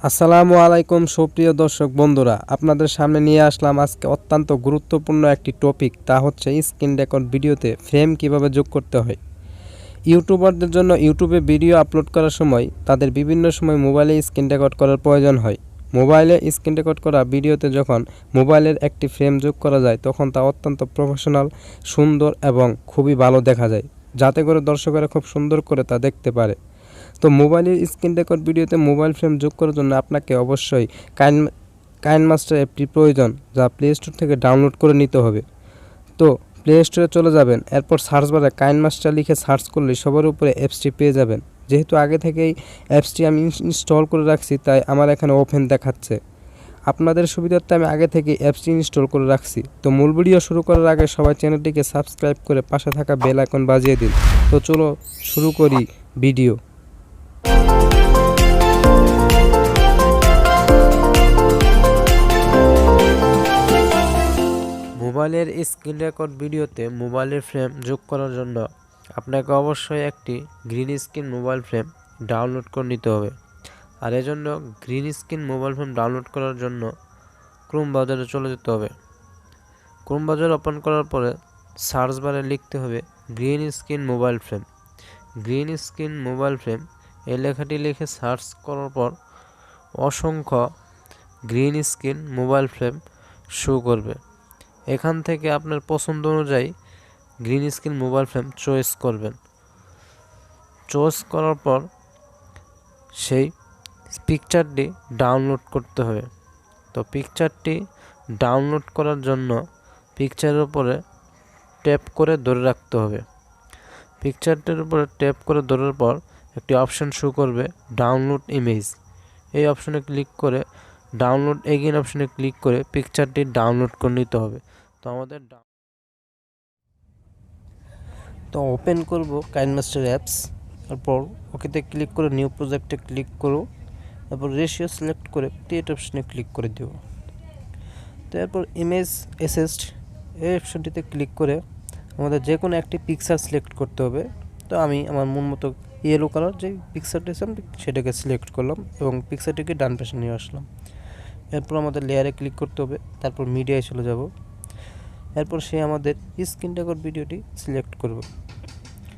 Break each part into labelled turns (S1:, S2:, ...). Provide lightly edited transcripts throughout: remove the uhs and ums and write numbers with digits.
S1: আসসালামু আলাইকুম সুপ্রিয় দর্শক বন্ধুরা, আপনাদের সামনে নিয়ে আসলাম আজকে অত্যন্ত গুরুত্বপূর্ণ একটি টপিক, তা হচ্ছে স্ক্রিন রেকর্ড ভিডিওতে ফ্রেম কিভাবে যোগ করতে হয়। ইউটিউবারদের জন্য ইউটিউবে ভিডিও আপলোড করার সময় তাদের বিভিন্ন সময় মোবাইলে স্ক্রিন রেকর্ড করার প্রয়োজন হয়। মোবাইলে স্ক্রিন রেকর্ড করা ভিডিওতে যখন মোবাইলের একটি ফ্রেম যোগ করা যায় তখন তা অত্যন্ত প্রফেশনাল, সুন্দর এবং খুবই ভালো দেখা যায়, যাতে করে দর্শকেরা খুব সুন্দর করে তা দেখতে পারে। তো মোবাইলের স্ক্রিন রেকর্ড ভিডিওতে মোবাইল ফ্রেম যোগ করার জন্য আপনাকে অবশ্যই কাইনমাস্টার অ্যাপটি প্রয়োজন, যা প্লে স্টোর থেকে ডাউনলোড করে নিতে হবে। তো প্লে স্টোরে চলে যাবেন, এরপর সার্চ বারে কাইনমাস্টার লিখে সার্চ করলে সবার উপরে অ্যাপসটি পেয়ে যাবেন। যেহেতু আগে থেকেই অ্যাপসটি আমি ইনস্টল করে রাখছি, তাই আমার এখানে ওপেন দেখাচ্ছে। আপনাদের সুবিধার্থে আমি আগে থেকে অ্যাপসটি ইনস্টল করে রাখছি। তো মূল ভিডিও শুরু করার আগে সবাই চ্যানেলটিকে সাবস্ক্রাইব করে পাশে থাকা বেল আইকন বাজিয়ে দিন। তো চলো শুরু করি ভিডিও। মোবাইলের স্ক্রিন রেকর্ড ভিডিওতে মোবাইলের ফ্রেম যোগ করার জন্য আপনাকে অবশ্যই একটি green screen mobile frame download করে নিতে হবে। আর এজন্য green screen mobile frame download করার জন্য ক্রোম ব্রাউজারে চলে যেতে হবে। ক্রোম ব্রাউজার ওপেন করার পরে সার্চ বারে লিখতে হবে green screen mobile frame. Green screen mobile frame এই লেখাটি লিখে সার্চ করার পর অসংখ্য green screen mobile frame show করবে। এখান থেকে আপনার পছন্দ অনুযায়ী green screen mobile frame choice করবেন। চয়েস করার পর সেই পিকচারটি ডাউনলোড করতে হবে। তো পিকচারটি ডাউনলোড করার জন্য পিকচারের উপরে ট্যাপ করে ধরে রাখতে হবে। পিকচারটির উপরে ট্যাপ করে ধরার পর একটি অপশন শো করবে ডাউনলোড ইমেজ। এই অপশনে ক্লিক করে ডাউনলোড এগেইন অপশনে ক্লিক করে পিকচারটি ডাউনলোড করে নিতে হবে। তো ওপেন করব কাইনমাস্টার অ্যাপস, তারপর ওকেতে ক্লিক করে নিউ প্রজেক্টে ক্লিক করো, তারপর রেশিও সিলেক্ট করে ক্রিয়েট অপশনে ক্লিক করে দেব। তারপর ইমেজ অ্যাসেস্ট এই অপশনটিতে ক্লিক করে আমাদের যে কোনো একটি পিকচার সিলেক্ট করতে হবে। তো আমি আমার মন মতো ইয়েলো কালার যে পিকচারটি আছে সেটাকে সিলেক্ট করলাম এবং পিকচারটিকে ডান পাশে নিয়ে আসলাম। এরপর আমাদের লেয়ারে ক্লিক করতে হবে, তারপর মিডিয়ায় চলে যাব। এরপর সে আমাদের স্ক্রিন রেকর্ড ভিডিওটি সিলেক্ট করব।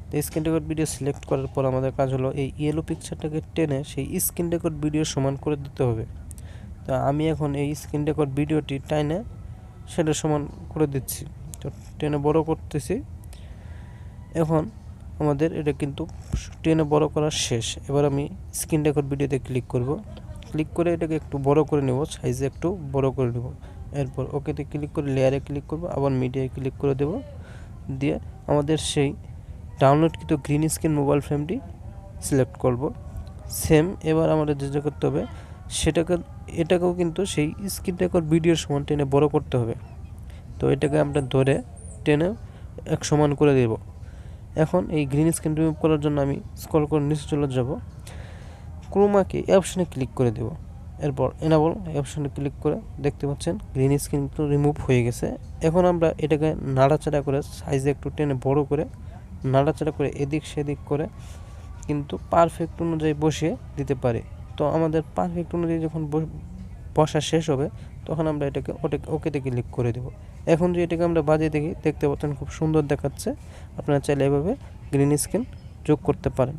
S1: তো স্ক্রিন রেকর্ড ভিডিও সিলেক্ট করার পর আমাদের কাজ হলো এই ইয়েলো পিকচারটাকে টেনে সেই স্ক্রিন রেকর্ড ভিডিও সমান করে দিতে হবে। তো আমি এখন এই স্ক্রিন রেকর্ড ভিডিওটি টাইনে সেটা সমান করে দিচ্ছি। তো টেনে বড় করতেছি। এখন আমাদের এটা কিন্তু টেনে বড় করা শেষ। এবার আমি স্ক্রিন রেকর্ড ভিডিওতে ক্লিক করব। ক্লিক করে এটাকে একটু বড় করে নেব, সাইজে একটু বড় করে নেব। এরপর ওকেতে ক্লিক করে লেয়ারে ক্লিক করব, আবার মিডিয়ায় ক্লিক করে দেব। দিয়ে আমাদের সেই ডাউনলোডকৃত গ্রিন স্ক্রিন মোবাইল ফ্রেমটি সিলেক্ট করব। সেম এবার আমাদের যেটা করতে হবে এটাকেও কিন্তু সেই স্ক্রিন রেকর্ড ভিডিওর সমান টেনে বড় করতে হবে। তো এটাকে আমরা ধরে টেনে এক সমান করে দেব। এখন এই গ্রিন স্ক্রিন রিমুভ করার জন্য আমি স্ক্রল করে নিচে চলে যাব, ক্রোমাকে এই অপশনে ক্লিক করে দেব। এরপর এনাবল এই অপশনে ক্লিক করে দেখতে পাচ্ছেন গ্রিন স্ক্রিন কিন্তু রিমুভ হয়ে গেছে। এখন আমরা এটাকে নাড়াচাড়া করে সাইজে একটু টেনে বড় করে নাড়াচাড়া করে এদিক সেদিক করে কিন্তু পারফেক্ট অনুযায়ী বসিয়ে দিতে পারি। তো আমাদের পারফেক্ট অনুযায়ী যখন বসা শেষ হবে তখন আমরা এটাকে ওকেতে ক্লিক করে দেব। এখন যে এটাকে আমরা বাজিয়ে দেখি, দেখতে পাচ্ছেন খুব সুন্দর দেখাচ্ছে। আপনারা চাইলে এভাবে গ্রিন স্ক্রিন যোগ করতে পারেন।